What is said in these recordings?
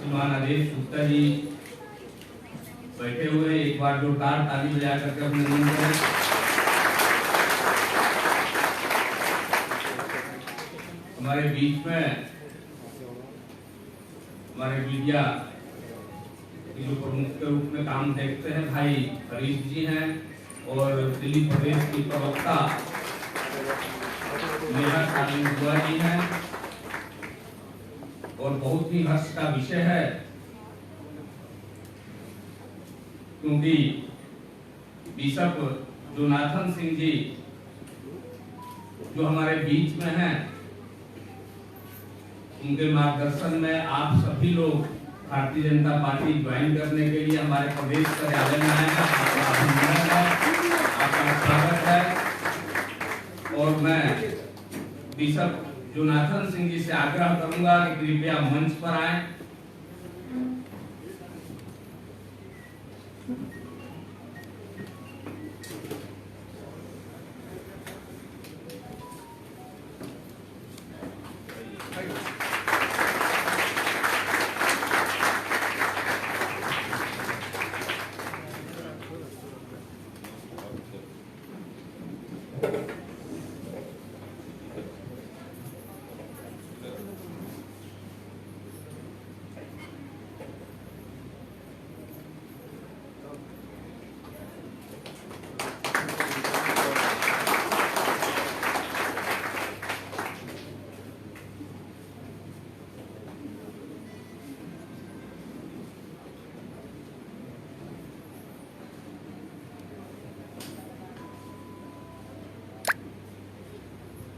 श्रीमान आदेश गुप्ता जी बैठे हुए, एक बार जोरदार ताली बजा करके अभिनंदन करें। हमारे बीच में हमारे मीडिया की जो प्रमुख के रूप में काम देखते हैं भाई हरीश जी हैं, और दिल्ली प्रदेश की प्रवक्ता नेहा सालिंदुआ जी हैं। और बहुत ही हर्ष का विषय है क्योंकि बिशप जोनाथन सिंह जी जो हमारे बीच में हैं, उनके मार्गदर्शन में आप सभी लोग भारतीय जनता पार्टी ज्वाइन करने के लिए हमारे प्रदेश कार्यालय में आए हैं। आपका अभिनंदन है, आपका स्वागत है। और मैं बिशप जोनाथन सिंह जी से आग्रह करूंगा कि कृपया मंच पर आए।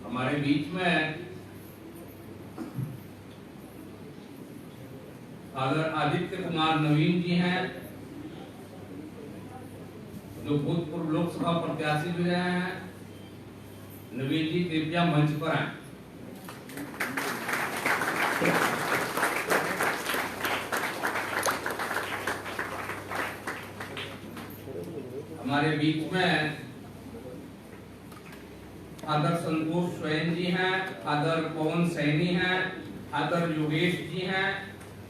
हमारे बीच में फादर आदित्य कुमार नवीन जी हैं, जो भूतपूर्व लोकसभा प्रत्याशी भी रहे हैं। नवीन जी कृपया मंच पर आए। हमारे बीच में फादर संतोष स्वयं जी हैं, फादर पवन सैनी हैं, फादर योगेश जी हैं,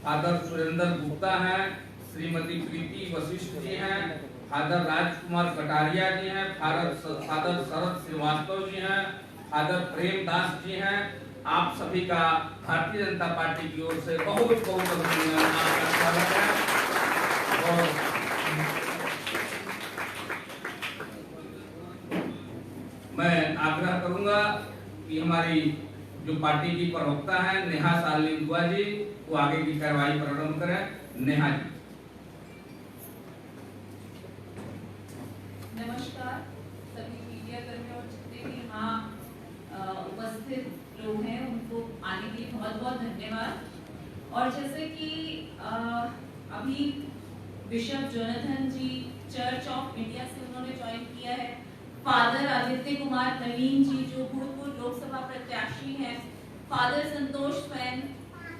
फादर सुरेंद्र गुप्ता हैं, श्रीमती प्रीति वशिष्ठ जी हैं, फादर राजकुमार कटारिया जी हैं, फादर शरद श्रीवास्तव जी हैं, फादर प्रेम दास जी हैं। आप सभी का भारतीय जनता पार्टी की ओर से बहुत बहुत अभिनंदन, आपका स्वागत है। और मैं आग्रह करूंगा कि हमारी जो पार्टी की प्रवक्ता है नेहा सालिंदुआ जी, वो आगे की कार्रवाई प्रारंभ करें। नेहा जी। नमस्कार सभी मीडिया कर्मियों और जितने भी यहाँ उपस्थित लोग हैं, उनको आने के लिए बहुत बहुत धन्यवाद। और जैसे कि अभी bishop Jonathan ji church of India से उन्होंने ज्वाइन किया है, फादर आदित्य कुमार नवीन जी जो भूतपूर्व लोकसभा प्रत्याशी हैं, father Santosh Swayam,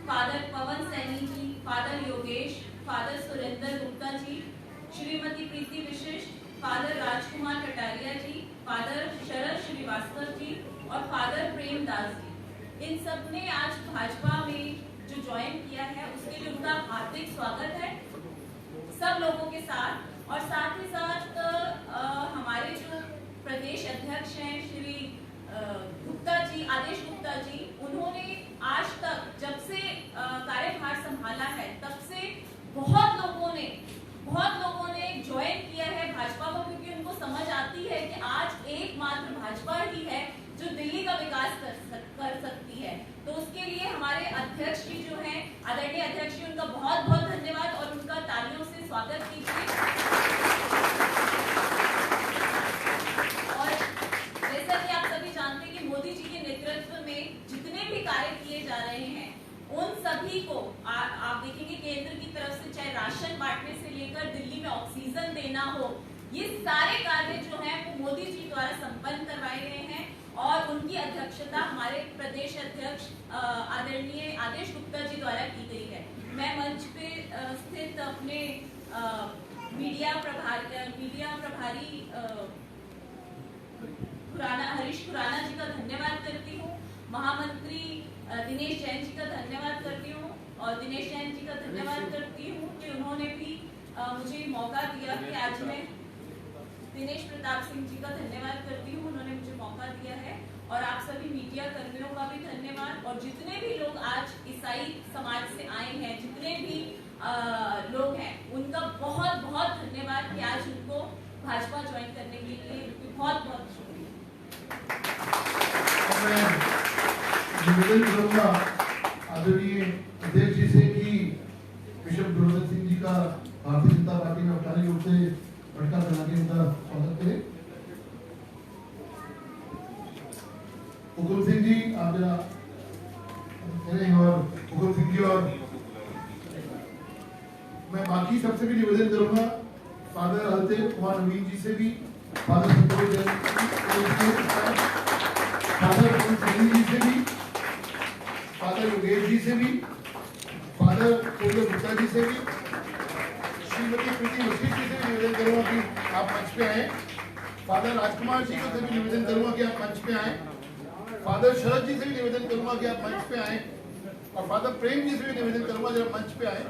father Pawan Saini ji, father Yogesh, father Surendra Gupta ji, Shrimati Preeti Vashishtha, father Rajkumar Kataria ji, father Sharad Srivastava ji और फादर प्रेम दास जी, इन सब ने आज भाजपा में जो ज्वाइन किया है उसके लिए उनका हार्दिक स्वागत है सब लोगों के साथ। और साथ ही साथ हमारे जो प्रदेश अध्यक्ष हैं श्री गुप्ता जी, आदेश गुप्ता जी, उन्होंने आज तक जब से कार्यभार संभाला है तब से बहुत लोगों ने ज्वाइन किया है भाजपा को, क्योंकि उनको समझ आती है कि आज एकमात्र भाजपा ही है जो दिल्ली का विकास कर सकती है। तो उसके लिए हमारे अध्यक्ष जी जो हैं, आदरणीय अध्यक्ष जी, उनका बहुत बहुत धन्यवाद और उनका तालियों से स्वागत कीजिए। मोदी जी के नेतृत्व में जितने भी कार्य किए जा रहे हैं उन सभी को आप देखेंगे केंद्र की तरफ से चाहे राशन बांटने से लेकर दिल्ली में ऑक्सीजन देना हो, ये सारे कार्य जो हैं वो मोदी जी द्वारा संपन्न करवाए गए हैं। और उनकी अध्यक्षता हमारे प्रदेश अध्यक्ष आदरणीय आदेश गुप्ता जी द्वारा की गई है। मैं मंच पे स्थित अपने मीडिया प्रभारी हरीश खुराना जी का धन्यवाद करती हूँ, महामंत्री दिनेश जैन जी का धन्यवाद करती हूँ और दिनेश जैन जी का धन्यवाद करती हूँ कि उन्होंने भी मुझे मौका दिया कि आज मैं दिनेश प्रताप सिंह जी का धन्यवाद करती हूँ, उन्होंने मुझे मौका दिया है। और आप सभी मीडिया कर्मियों का भी धन्यवाद, और जितने भी लोग आज ईसाई समाज से आए हैं, जितने भी लोग हैं, उनका बहुत बहुत धन्यवाद कि आज उनको भाजपा ज्वाइन करने के लिए बहुत बहुत शुक्रिया। निवेदन करूंगा आदरणीय अध्यक्ष जी से कि बिशप गुरबचन सिंह जी का भारतीय जनता पार्टी में औपचारिक रूप से भटका बना के उनका स्वागत करें। हुकुम सिंह जी आप जरा करें, और हुकुम सिंह जी, और मैं बाकी सबसे भी निवेदन करूंगा, फादर अलतेव कुमार नवीन जी से भी, फादर संतोष जैन, फादर पवन सैनी जी से भी, फादर योगेश जी से भी, फादर पूर्व गुप्ता जी से भी, श्रीमती प्रीति वशिष्ठ जी से भी निवेदन करूंगा कि आप मंच पे आए। फादर राजकुमार जी को से भी निवेदन करूंगा कि आप मंच पे आए। फादर शरद जी से भी निवेदन करूंगा कि आप मंच पे आए, और फादर प्रेम जी से भी निवेदन करूंगा जब मंच पे आए।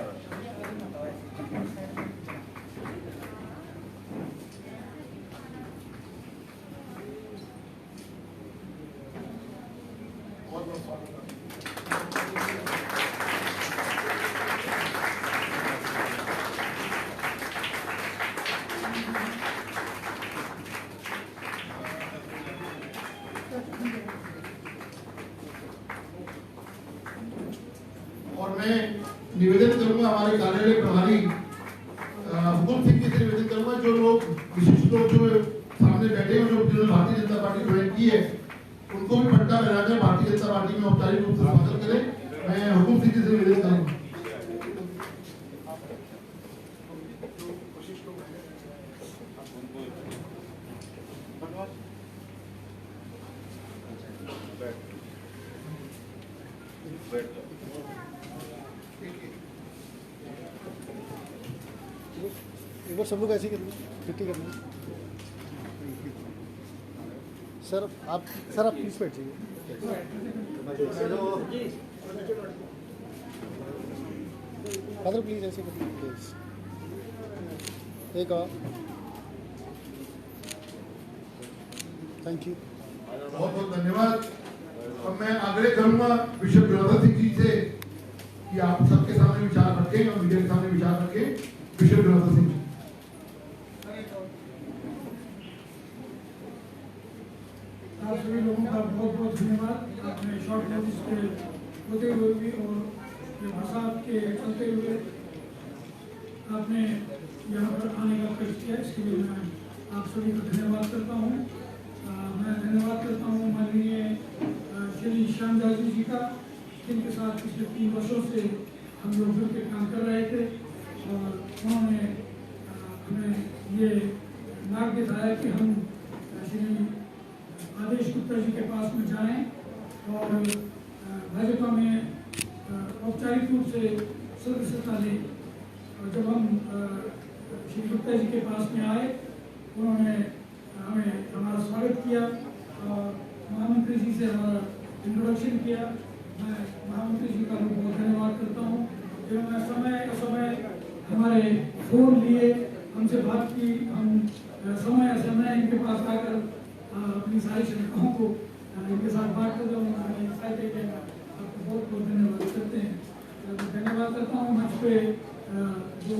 और मैं निवेदन करूंगा हमारे कार्यालय प्रभारी हुकुम सिंह जी से निवेदन करूंगा, जो लोग विशिष्ट लोग जो सामने बैठे हैं, जो जिन्होंने भारतीय जनता पार्टी ज्वाइन की है, उनको भी पट्टा बनाकर भारतीय जनता पार्टी में औपचारिक रूप से स्वागत करें। मैं हुकुम सिंह जी से निवेदन करूंगा। एक बार सब लोग ऐसे इकट्ठी कर लें। सर आप प्लीज बैठ जाइए। फादर प्लीज ऐसे कर प्लीज। एक और थैंक यू, बहुत बहुत धन्यवाद। अब मैं आग्रह करूंगा बिशप गुरबचन सिंह जी से कि आप सबके सामने विचार रखें और मीडिया के सामने विचार रखें। बिशप गुरबचन सिंह जी। आप सभी लोगों का बहुत बहुत धन्यवाद। अपने शॉर्ट नोटिस के होते हुए भी और बरसात के चलते हुए आपने यहाँ पर आने का कष्ट किया, इसके लिए मैं आप सभी का धन्यवाद करता हूँ। मैं धन्यवाद करता हूँ माननीय श्री श्यामदास जी का, जिनके साथ पिछले 3 वर्षों से हम लोग मिलकर काम कर रहे थे, और उन्होंने हमें ये मार्ग दिखाया कि हम श्री आदेश गुप्ता जी के पास में जाएं और भाजपा में औपचारिक रूप से सदस्यता लें। और जब हम श्री गुप्ता जी के पास में आए, उन्होंने हमें हमारा स्वागत किया और महामंत्री जी से हमारा इंट्रोडक्शन किया। मैं महामंत्री जी का बहुत धन्यवाद करता हूँ, जिन्होंने समय असमय हमारे फोन लिए, हमसे बात की, हम समय समय इनके पास आकर अपनी सारी शंकाओं को इनके साथ बात करते हैं। आपको बहुत बहुत धन्यवाद करते हैं। धन्यवाद करता हूँ मंच पे जो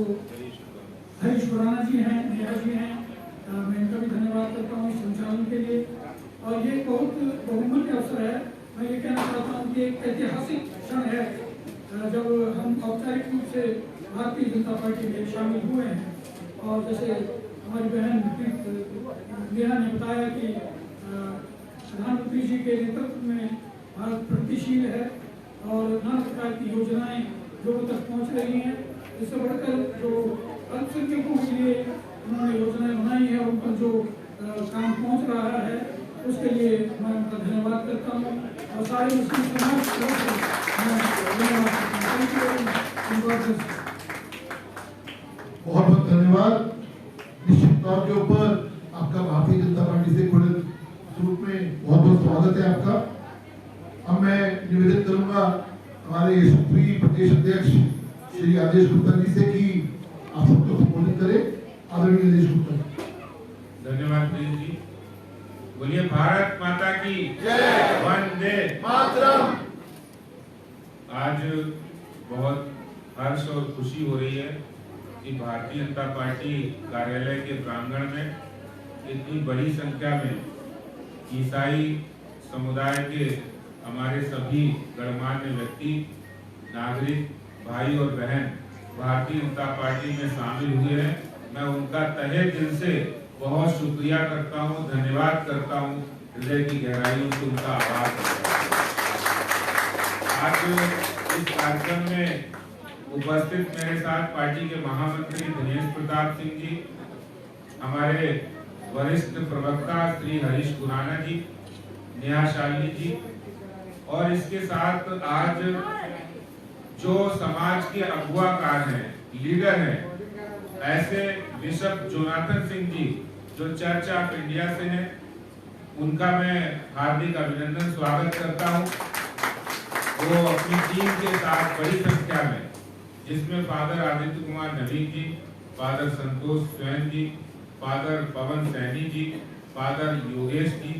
हरीश खुराना जी हैं, नेहा जी हैं, मैं इनका भी धन्यवाद करता हूँ संचालन के लिए। और ये बहुत बहुमूल्य अवसर है। मैं ये कहना चाहता हूँ कि एक ऐतिहासिक क्षण है जब हम औपचारिक रूप से भारतीय जनता पार्टी में शामिल हुए हैं। और जैसे हमारी बहन नेहा ने बताया कि प्रधानमंत्री जी के नेतृत्व में भारत प्रगतिशील है और नाना प्रकार की योजनाएं लोगों तक पहुंच रही हैं। इससे बढ़कर जो अल्पसंख्यकों के लिए उन्होंने योजनाएं बनाई है, उन पर जो काम पहुंच रहा है, उसके लिए मैं उनका धन्यवाद करता हूँ। और सारे मुस्लिम समाज को धन्यवाद करता हूँ। बहुत बहुत धन्यवाद। निश्चित तौर के ऊपर आपका भारतीय जनता पार्टी से खुले रूप में बहुत बहुत स्वागत है आपका। अब मैं निवेदन करूंगा हमारे यशस्वी प्रदेश अध्यक्ष श्री आदेश गुप्ता जी से कि आप सबको संबोधित करें। आदरणीय आदेश गुप्ता जी। धन्यवाद प्रिय जी। बोलिए भारत माता की जय। वंदे मातरम। आज बहुत हर्ष और खुशी हो रही है कि भारतीय जनता पार्टी कार्यालय के प्रांगण में इतनी बड़ी संख्या में ईसाई समुदाय के हमारे सभी गणमान्य व्यक्ति, नागरिक, भाई और बहन भारतीय जनता पार्टी में शामिल हुए हैं। मैं उनका तहे दिल से बहुत शुक्रिया करता हूं, धन्यवाद करता हूं, हृदय की गहराइयों से उनका आभार करता हूं। आज इस कार्यक्रम में उपस्थित मेरे साथ पार्टी के महामंत्री दिनेश प्रताप सिंह जी, हमारे वरिष्ठ प्रवक्ता श्री हरीश खुराना जी, नेहा शालिनी जी, और इसके साथ आज जो समाज के अगुवाकार हैं, लीडर हैं, ऐसे बिशप जोनाथन सिंह जी जो चर्च ऑफ इंडिया से हैं, उनका मैं हार्दिक अभिनंदन स्वागत करता हूं। वो अपनी टीम के साथ बड़ी संख्या में, जिसमें फादर आदित्य कुमार नवीन जी, फादर संतोष स्वयं जी, father Pawan Saini ji, father Yogesh ji,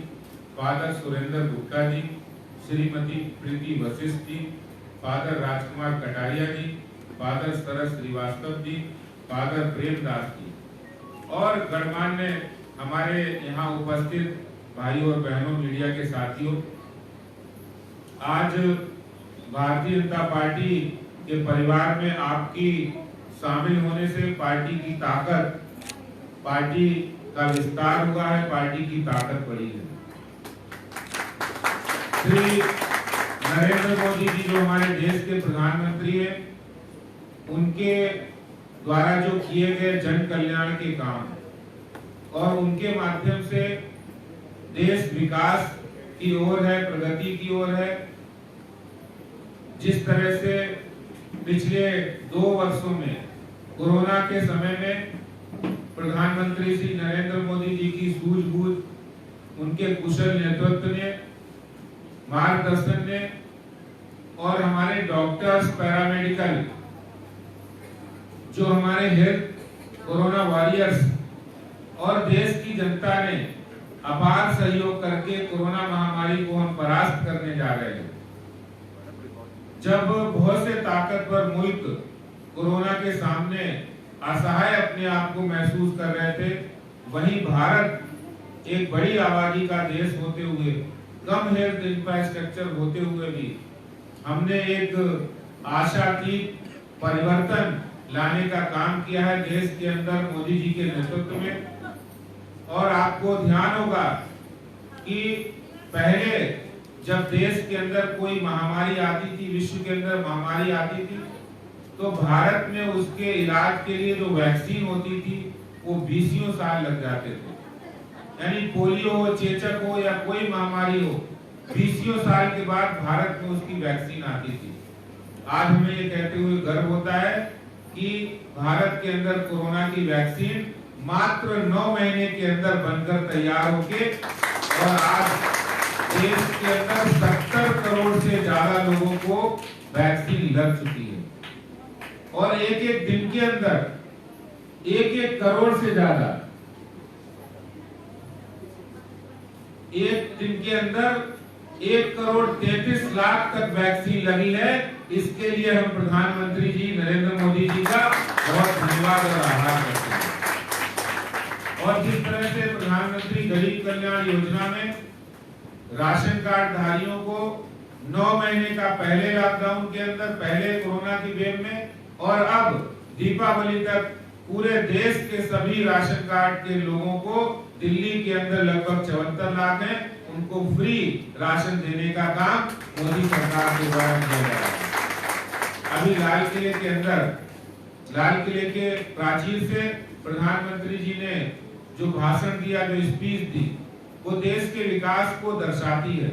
father Surendra Gupta ji, Shrimati Preeti Vashishtha ji, father Rajkumar Kataria ji, father सरस श्रीवास्तव जी, फादर प्रेमदास जी और गणमान्य हमारे यहाँ उपस्थित भाई और बहनों, मीडिया के साथियों, आज भारतीय जनता पार्टी के परिवार में आपकी शामिल होने से पार्टी की ताकत, पार्टी का विस्तार हुआ है, पार्टी की ताकत बढ़ी है। श्री नरेंद्र मोदी जी जो हमारे देश के प्रधानमंत्री हैं, उनके द्वारा जो किए गए जन कल्याण के काम और उनके माध्यम से देश विकास की ओर है, प्रगति की ओर है। जिस तरह से पिछले 2 वर्षों में कोरोना के समय में प्रधानमंत्री श्री नरेंद्र मोदी जी की सूझबूझ, उनके कुशल नेतृत्व ने, मार्गदर्शन ने और हमारे डॉक्टर्स, पैरामेडिकल, जो हमारे हेल्थ कोरोना वॉरियर्स और देश की जनता ने अपार सहयोग करके कोरोना महामारी को हम परास्त करने जा रहे हैं। जब बहुत से ताकतवर मुल्क कोरोना के सामने असहाय अपने आप को महसूस कर रहे थे, वहीं भारत एक बड़ी आबादी का देश होते हुए, कम हेल्थ इंफ्रास्ट्रक्चर होते हुए भी हमने एक आशातीत परिवर्तन लाने का काम किया है देश के अंदर मोदी जी के नेतृत्व में। और आपको ध्यान होगा कि पहले जब देश के अंदर कोई महामारी आती थी, विश्व के अंदर महामारी आती थी, तो भारत में उसके इलाज के लिए जो वैक्सीन होती थी वो 20 साल लग जाते थे। यानी पोलियो हो, चेचक हो या कोई महामारी हो, 20 साल के बाद भारत में उसकी वैक्सीन आती थी। आज हमें ये कहते हुए गर्व होता है कि भारत के अंदर कोरोना की वैक्सीन मात्र 9 महीने के अंदर बनकर तैयार होके और आज देश के अंदर 70 करोड़ से ज्यादा लोगों को वैक्सीन लग चुकी है और एक दिन के अंदर 1 करोड़ से ज्यादा, एक दिन के अंदर 1 करोड़ 33 लाख तक वैक्सीन लगी है। इसके लिए हम प्रधानमंत्री जी नरेंद्र मोदी जी का बहुत धन्यवाद और आभार करते हैं। और जिस तरह से प्रधानमंत्री गरीब कल्याण योजना में राशन कार्ड धारियों को 9 महीने का पहले लॉकडाउन के अंदर, पहले कोरोना की वेव में और अब दीपावली तक पूरे देश के सभी राशन कार्ड के लोगों को, दिल्ली के अंदर लगभग 74 लाख हैं, उनको फ्री राशन देने का काम मोदी सरकार के द्वारा किया जा रहा है। अभी लाल किले के अंदर, लाल किले के प्राचीर से प्रधानमंत्री जी ने जो भाषण दिया, जो स्पीच दी, वो देश के विकास को दर्शाती है।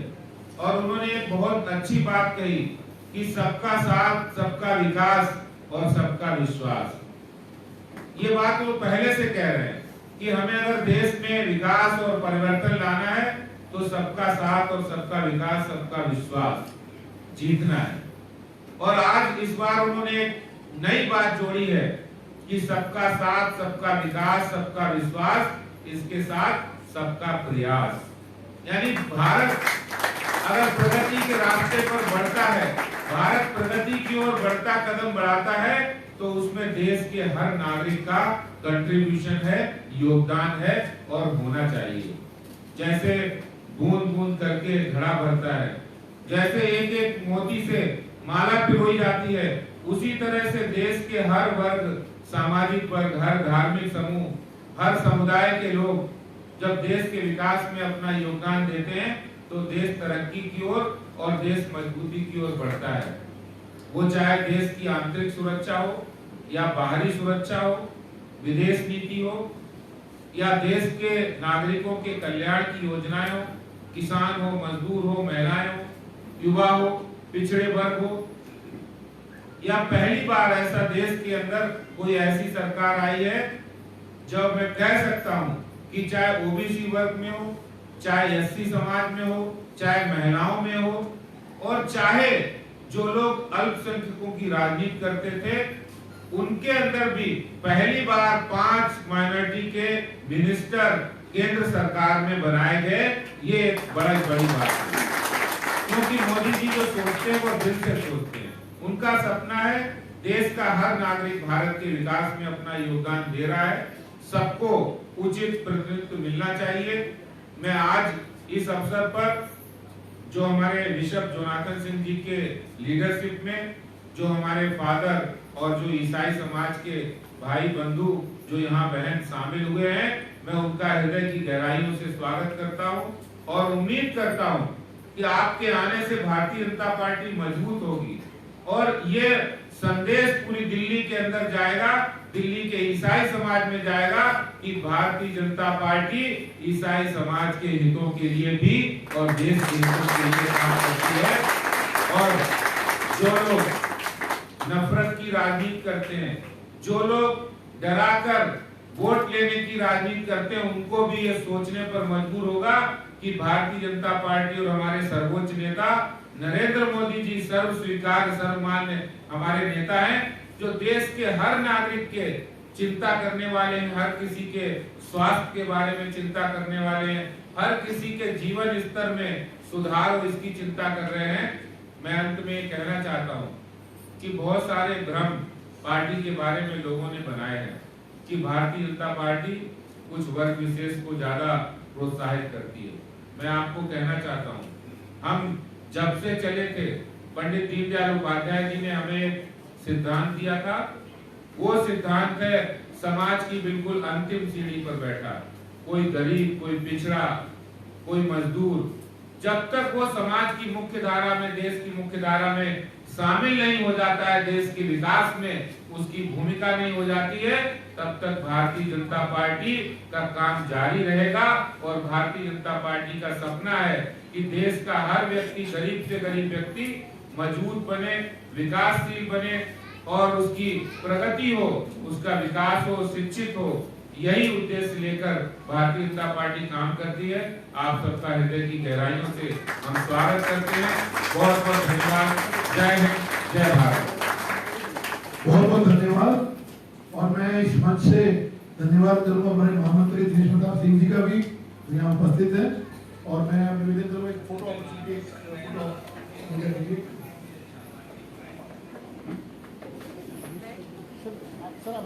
और उन्होंने एक बहुत अच्छी बात कही कि सबका साथ, सबका विकास और सबका विश्वास। ये बात वो पहले से कह रहे हैं कि हमें अगर देश में विकास और परिवर्तन लाना है तो सबका साथ और सबका विकास, सबका विश्वास जीतना है। और आज इस बार उन्होंने एक नई बात जोड़ी है कि सबका साथ, सबका विकास, सबका विश्वास, इसके साथ सबका प्रयास। यानी भारत अगर प्रगति के रास्ते पर बढ़ता है, भारत प्रगति की ओर बढ़ता कदम बढ़ाता है, तो उसमें देश के हर नागरिक का कंट्रीब्यूशन है, योगदान है और होना चाहिए। जैसे बूंद बूंद करके घड़ा भरता है, जैसे एक एक मोती से माला पिरोई जाती है, उसी तरह से देश के हर वर्ग, सामाजिक वर्ग, हर धार्मिक समूह, हर समुदाय के लोग जब देश के विकास में अपना योगदान देते हैं तो देश तरक्की की ओर और देश मजबूती की ओर बढ़ता है। वो चाहे देश की आंतरिक सुरक्षा हो या बाहरी सुरक्षा हो, विदेश नीति हो या देश के नागरिकों के कल्याण की योजनाएं हो, किसान हो, मजदूर हो, महिलाएं हो, युवा हो, पिछड़े वर्ग हो, या पहली बार ऐसा देश के अंदर कोई ऐसी सरकार आई है जब मैं कह सकता हूं कि चाहे ओबीसी वर्ग में हो, चाहे एससी समाज में हो, चाहे महिलाओं में हो, और चाहे जो लोग अल्पसंख्यकों की राजनीति करते थे, उनके अंदर भी पहली बार 5 माइनॉरिटी के मिनिस्टर केंद्र सरकार में बनाए गए। ये एक बड़ी बात है, क्योंकि मोदी जी जो सोचते हैं वो दिल से सोचते हैं। उनका सपना है देश का हर नागरिक भारत के विकास में अपना योगदान दे रहा है, सबको उचित प्रतिनिधित्व मिलना चाहिए। मैं आज इस अवसर पर जो हमारे बिशप जोनाथन सिंह जी के लीडरशिप में जो हमारे फादर और जो ईसाई समाज के भाई बंधु जो यहाँ बहन शामिल हुए हैं, मैं उनका हृदय की गहराइयों से स्वागत करता हूँ और उम्मीद करता हूँ कि आपके आने से भारतीय जनता पार्टी मजबूत होगी और ये संदेश पूरी दिल्ली के अंदर जाएगा, दिल्ली के ईसाई समाज में जाएगा कि भारतीय जनता पार्टी ईसाई समाज के हितों के लिए भी और देश के हितों के लिए काम करती है। और जो लोग नफरत की राजनीति करते हैं, जो लोग डराकर वोट लेने की राजनीति करते हैं, उनको भी ये सोचने पर मजबूर होगा कि भारतीय जनता पार्टी और हमारे सर्वोच्च नेता नरेंद्र मोदी जी सर्व स्वीकार सर्वमान्य हमारे नेता हैं, जो देश के हर नागरिक के चिंता करने वाले हैं, हर किसी के स्वास्थ्य के बारे में चिंता करने वाले हैं, हर किसी के जीवन स्तर में सुधार हो इसकी चिंता कर रहे हैं। मैं अंत में कहना चाहता हूँ कि बहुत सारे भ्रम पार्टी के बारे में लोगों ने बनाए हैं कि भारतीय जनता पार्टी कुछ वर्ग विशेष को ज्यादा प्रोत्साहित करती है। मैं आपको कहना चाहता हूँ, हम जब से चले थे, पंडित दीनदयाल उपाध्याय जी ने हमें एक सिद्धांत दिया था। वो सिद्धांत है समाज की बिल्कुल अंतिम सीढ़ी पर बैठा कोई गरीब, कोई पिछड़ा, कोई मजदूर, जब तक वो समाज की मुख्य धारा में, देश की मुख्य धारा में शामिल नहीं हो जाता है, देश के विकास में उसकी भूमिका नहीं हो जाती है, तब तक भारतीय जनता पार्टी का काम जारी रहेगा। और भारतीय जनता पार्टी का सपना है कि देश का हर व्यक्ति, गरीब से गरीब व्यक्ति मजबूत बने, विकासशील बने और उसकी प्रगति हो, उसका विकास हो, शिक्षित हो। यही उद्देश्य लेकर भारतीय जनता पार्टी काम करती है। आप सबका हृदय की गहराइयों से हम स्वागत करते हैं। बहुत बहुत धन्यवाद। जय हिंद, जय भारत। बहुत बहुत धन्यवाद। और मैं इस मंच से धन्यवाद करूंगा हमारे महामंत्री दिनेश प्रताप सिंह जी का भी, यहाँ उपस्थित है। और मैं निवेदन करूंगा एक फोटो अपॉर्चुनिटी सर आप